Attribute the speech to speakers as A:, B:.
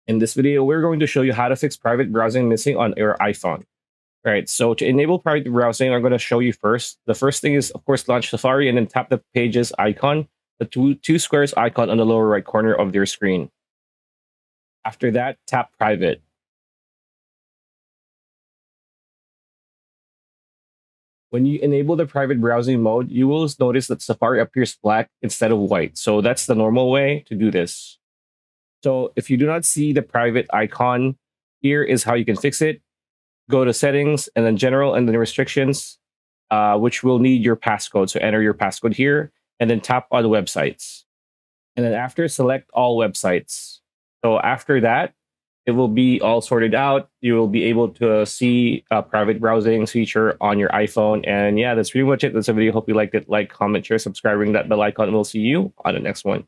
A: In this video, we're going to show you how to fix private browsing missing on your iPhone. Right, so to enable private browsing, I'm going to show you first. The first thing is, of course, launch Safari and then tap the Pages icon, the two squares icon on the lower right corner of your screen. After that, tap Private. When you enable the private browsing mode, you will notice that Safari appears black instead of white. So that's the normal way to do this. So if you do not see the private icon, here is how you can fix it. Go to Settings and then General and then Restrictions, which will need your passcode. So enter your passcode here and then tap on Websites. And then after, select all websites. So after that, it will be all sorted out. You will be able to see a private browsing feature on your iPhone. And yeah, that's pretty much it. That's a video. Hope you liked it. Like, comment, share, subscribe, ring that bell icon, and we'll see you on the next one.